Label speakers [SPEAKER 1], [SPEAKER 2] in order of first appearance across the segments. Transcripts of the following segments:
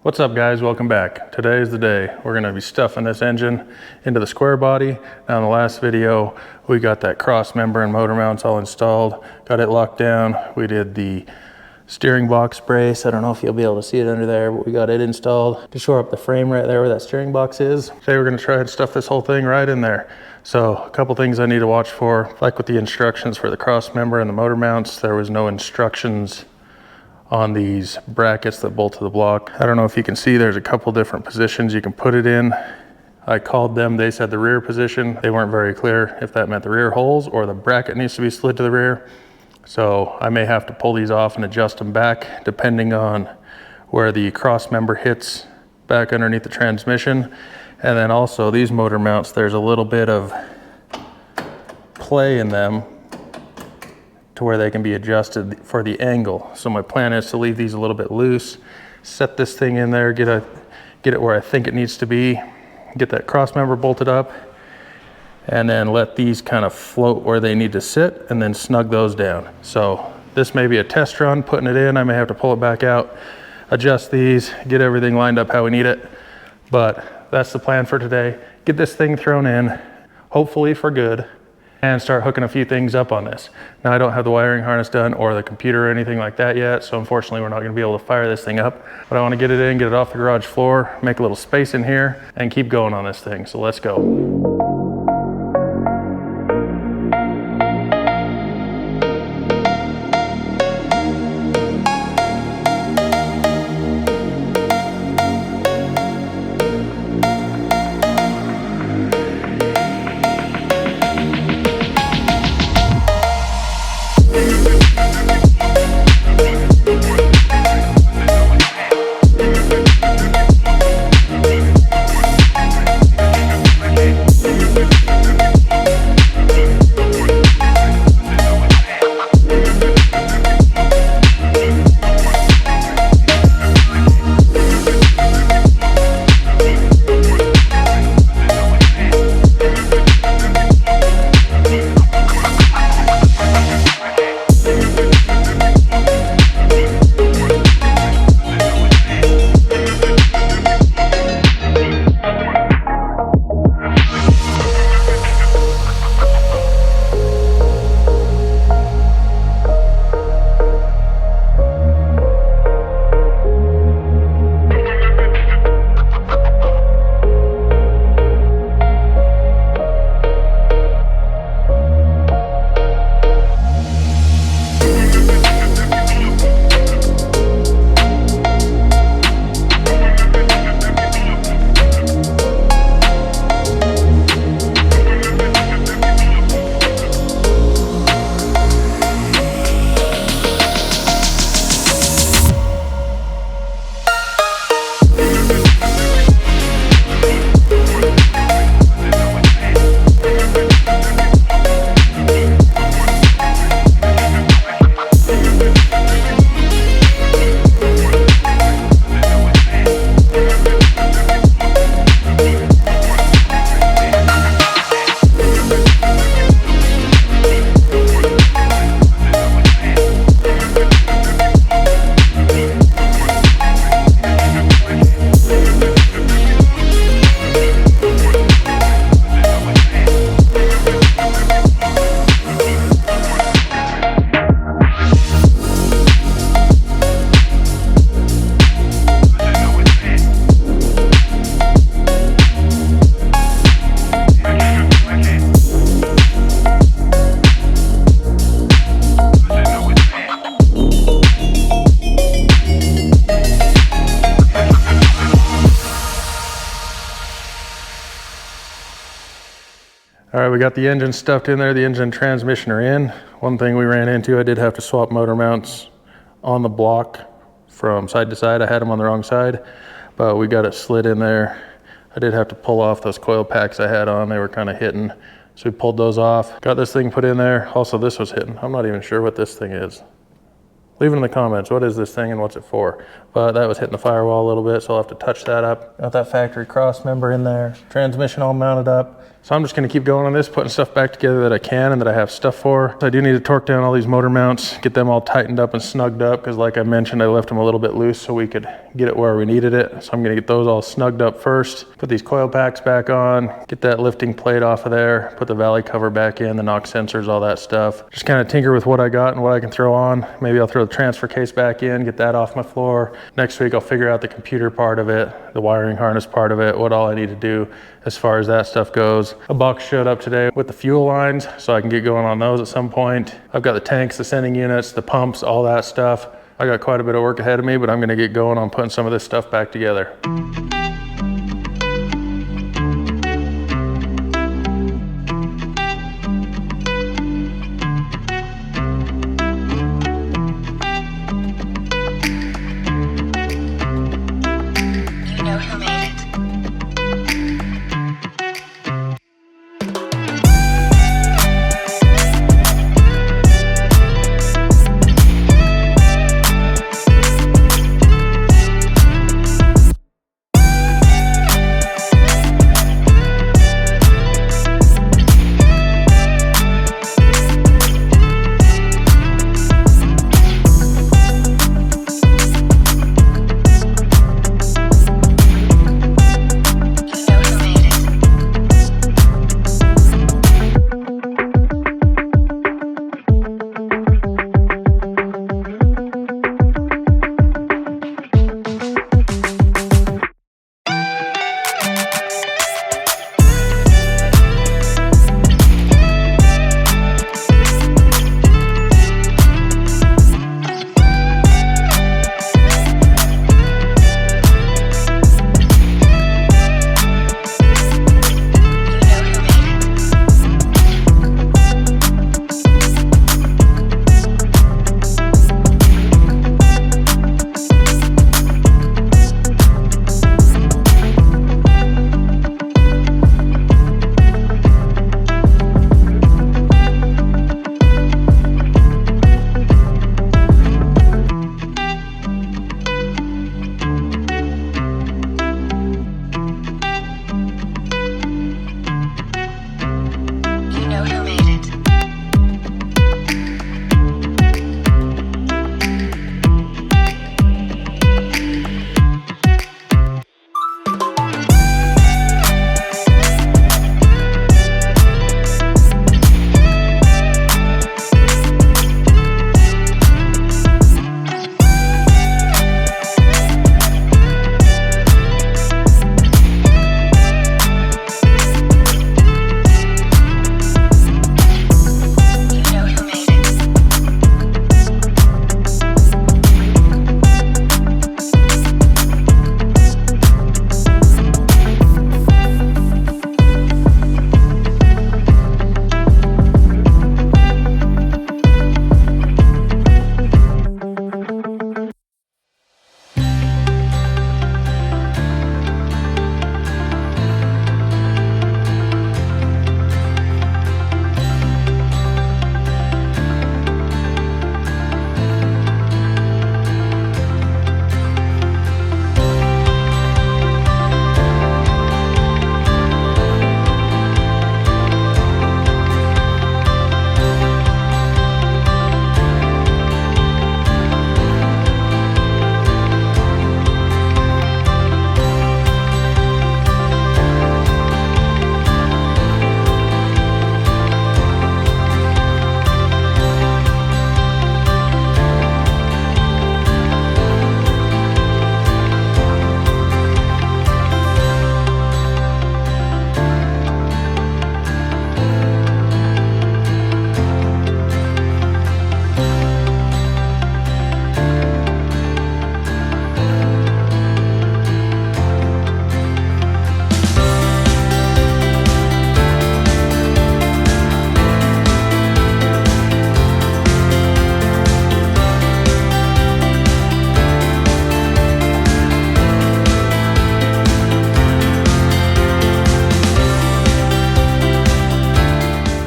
[SPEAKER 1] What's up guys, welcome back. Today is the day. We're gonna be stuffing this engine into the Squarebody. Now in the last video, we got that cross member and motor mounts all installed, got it locked down. We did the steering box brace. I don't know if you'll be able to see it under there, but we got it installed to shore up the frame right there where that steering box is. Today we're gonna try and stuff this whole thing right in there. So a couple things I need to watch for, like with the instructions for the cross member and the motor mounts, there was no instructions on these brackets that bolt to the block. I don't know if you can see, there's a couple different positions you can put it in. I called them, they said the rear position. They weren't very clear if that meant the rear holes or the bracket needs to be slid to the rear. So I may have to pull these off and adjust them back depending on where the cross member hits back underneath the transmission. And then also these motor mounts, there's a little bit of play in them to where they can be adjusted for the angle. So my plan is to leave these a little bit loose, set this thing in there, get it where I think it needs to be, get that cross member bolted up, and then let these kind of float where they need to sit and then snug those down. So this may be a test run, putting it in. I may have to pull it back out, adjust these, get everything lined up how we need it. But that's the plan for today. Get this thing thrown in, hopefully for good, and start hooking a few things up on this. Now I don't have the wiring harness done or the computer or anything like that yet, so unfortunately we're not gonna be able to fire this thing up, but I wanna get it in, get it off the garage floor, make a little space in here, and keep going on this thing, so let's go. All right, we got the engine stuffed in there. The engine and transmission are in. One thing we ran into, I did have to swap motor mounts on the block from side to side. I had them on the wrong side, but we got it slid in there. I did have to pull off those coil packs I had on. They were kind of hitting. So we pulled those off. Got this thing put in there. Also, this was hitting. I'm not even sure what this thing is. Leave it in the comments, what is this thing and what's it for? But that was hitting the firewall a little bit, so I'll have to touch that up. Got that factory cross member in there. Transmission all mounted up. So I'm just gonna keep going on this, putting stuff back together that I can and that I have stuff for. So I do need to torque down all these motor mounts, get them all tightened up and snugged up, because like I mentioned, I left them a little bit loose so we could get it where we needed it. So I'm gonna get those all snugged up first, put these coil packs back on, get that lifting plate off of there, put the valley cover back in, the knock sensors, all that stuff. Just kind of tinker with what I got and what I can throw on. Maybe I'll throw the transfer case back in, get that off my floor. Next week I'll figure out the computer part of it, the wiring harness part of it, what all I need to do as far as that stuff goes. A box showed up today with the fuel lines, so I can get going on those at some point. I've got the tanks, the sending units, the pumps, all that stuff. I got quite a bit of work ahead of me, but I'm gonna get going on putting some of this stuff back together.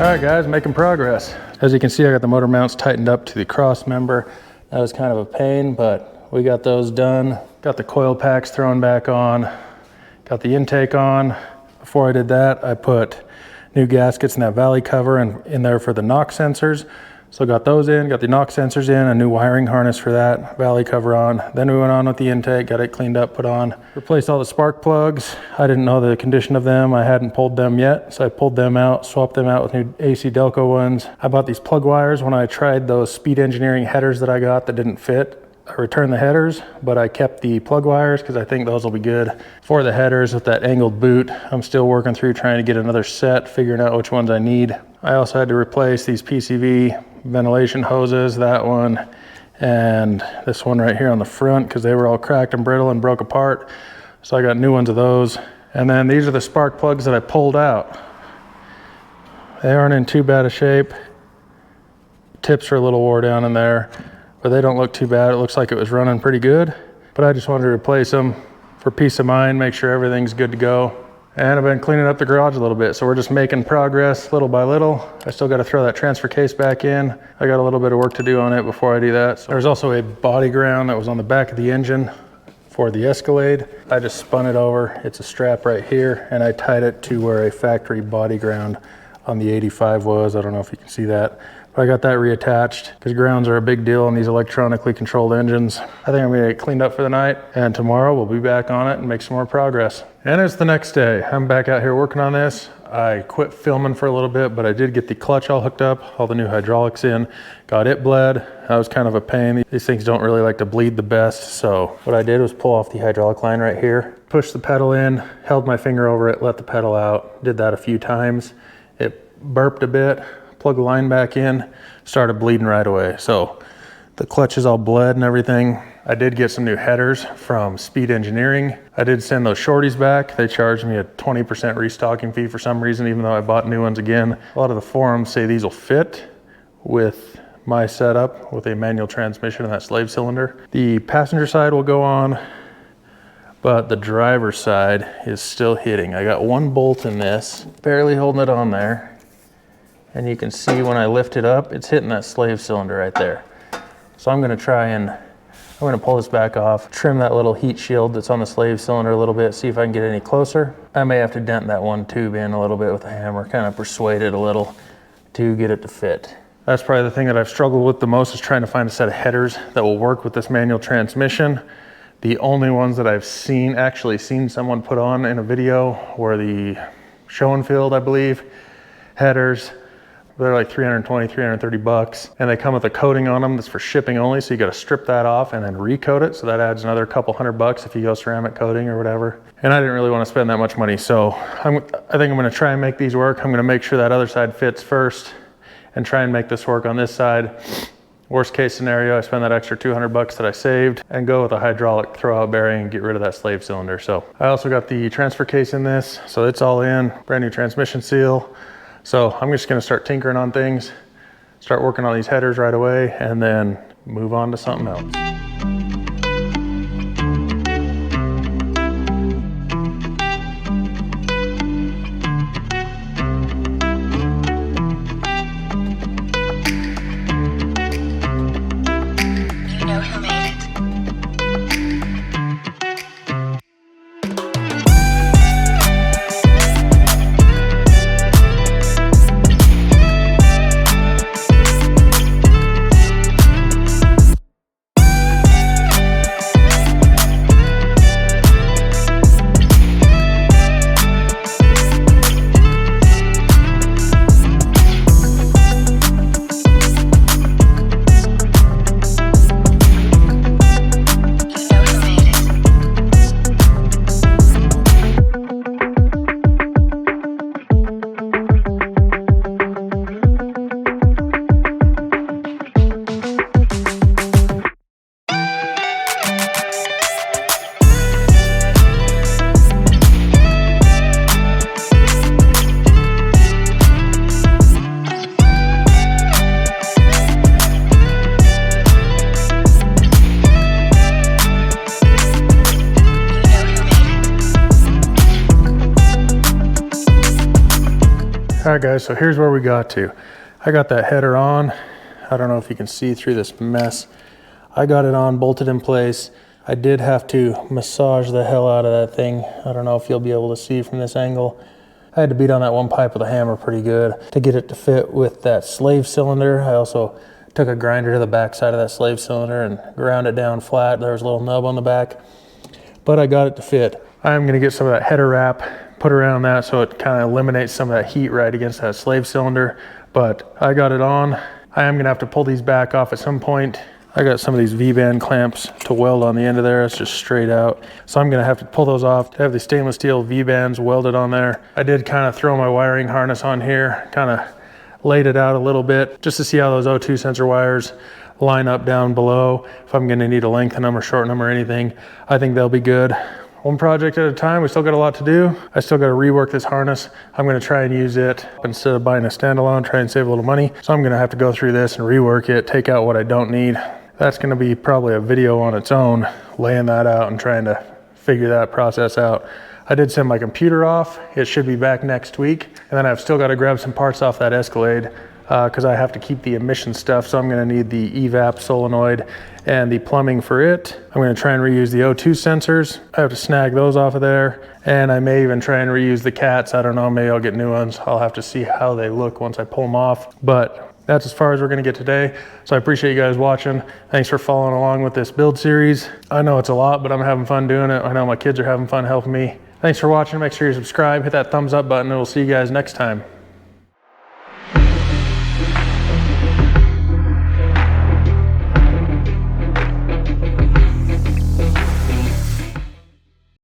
[SPEAKER 1] All right guys, making progress. As you can see, I got the motor mounts tightened up to the cross member. That was kind of a pain, but we got those done. Got the coil packs thrown back on, got the intake on. Before I did that, I put new gaskets and that valley cover in there for the knock sensors. So got those in, got the knock sensors in, a new wiring harness for that, valley cover on. Then we went on with the intake, got it cleaned up, put on. Replaced all the spark plugs. I didn't know the condition of them. I hadn't pulled them yet, so I pulled them out, swapped them out with new AC Delco ones. I bought these plug wires when I tried those Speed Engineering headers that I got that didn't fit. I returned the headers, but I kept the plug wires because I think those will be good for the headers with that angled boot. I'm still working through trying to get another set, figuring out which ones I need. I also had to replace these PCV ventilation hoses, that one, and this one right here on the front because they were all cracked and brittle and broke apart. So I got new ones of those. And then these are the spark plugs that I pulled out. They aren't in too bad a shape. Tips are a little wore down in there, but they don't look too bad. It looks like it was running pretty good, but I just wanted to replace them for peace of mind, make sure everything's good to go. And I've been cleaning up the garage a little bit, so we're just making progress little by little. I still got to throw that transfer case back in. I got a little bit of work to do on it before I do that. So there's also a body ground that was on the back of the engine for the Escalade. I just spun it over. It's a strap right here, and I tied it to where a factory body ground on the 85 was. I don't know if you can see that. But I got that reattached because grounds are a big deal on these electronically controlled engines. I think I'm gonna get it cleaned up for the night, and tomorrow we'll be back on it and make some more progress. And it's the next day. I'm back out here working on this. I quit filming for a little bit, but I did get the clutch all hooked up, all the new hydraulics in, got it bled. That was kind of a pain. These things don't really like to bleed the best. So what I did was pull off the hydraulic line right here, push the pedal in, held my finger over it, let the pedal out. Did that a few times. It burped a bit. Plug the line back in, started bleeding right away. So the clutch is all bled and everything. I did get some new headers from Speed Engineering. I did send those shorties back. They charged me a 20% restocking fee for some reason, even though I bought new ones again. A lot of the forums say these will fit with my setup with a manual transmission and that slave cylinder. The passenger side will go on, but the driver's side is still hitting. I got one bolt in this, barely holding it on there. And you can see when I lift it up, it's hitting that slave cylinder right there. So I'm gonna pull this back off, trim that little heat shield that's on the slave cylinder a little bit, see if I can get any closer. I may have to dent that one tube in a little bit with a hammer, kind of persuade it a little to get it to fit. That's probably the thing that I've struggled with the most, is trying to find a set of headers that will work with this manual transmission. The only ones that I've actually seen someone put on in a video were the Schoenfield, I believe, headers. They're like 320, 330 bucks. And they come with a coating on them that's for shipping only. So you got to strip that off and then recoat it. So that adds another couple $100 if you go ceramic coating or whatever. And I didn't really want to spend that much money. So I think I'm going to try and make these work. I'm going to make sure that other side fits first and try and make this work on this side. Worst case scenario, I spend that extra $200 that I saved and go with a hydraulic throwout bearing and get rid of that slave cylinder. So I also got the transfer case in this. So it's all in, brand new transmission seal. So I'm just gonna start tinkering on things, start working on these headers right away, and then move on to something else. All right guys, so here's where we got to. I got that header on. I don't know if you can see through this mess. I got it on, bolted in place. I did have to massage the hell out of that thing. I don't know if you'll be able to see from this angle. I had to beat on that one pipe with a hammer pretty good to get it to fit with that slave cylinder. I also took a grinder to the back side of that slave cylinder and ground it down flat. There was a little nub on the back, but I got it to fit. I'm gonna get some of that header wrap, put around that so it kind of eliminates some of that heat right against that slave cylinder, but I got it on. I am gonna have to pull these back off at some point. I got some of these V-band clamps to weld on the end of there. It's just straight out. So I'm gonna have to pull those off to have the stainless steel V-bands welded on there. I did kind of throw my wiring harness on here, kind of laid it out a little bit just to see how those O2 sensor wires line up down below. If I'm gonna need to lengthen them or shorten them or anything, I think they'll be good. One project at a time. We still got a lot to do. I still got to rework this harness. I'm going to try and use it instead of buying a standalone, try and save a little money. So I'm going to have to go through this and rework it, take out what I don't need. That's going to be probably a video on its own, laying that out and trying to figure that process out. I did send my computer off. It should be back next week. And then I've still got to grab some parts off that Escalade because I have to keep the emission stuff. So I'm going to need the evap solenoid and the plumbing for it. I'm going to try and reuse the O2 sensors. I have to snag those off of there. And I may even try and reuse the cats. I don't know, maybe I'll get new ones. I'll have to see how they look once I pull them off. But that's as far as we're going to get today. So I appreciate you guys watching. Thanks for following along with this build series. I know it's a lot, but I'm having fun doing it. I know my kids are having fun helping me. Thanks for watching. Make sure you subscribe, hit that thumbs up button, and we'll see you guys next time.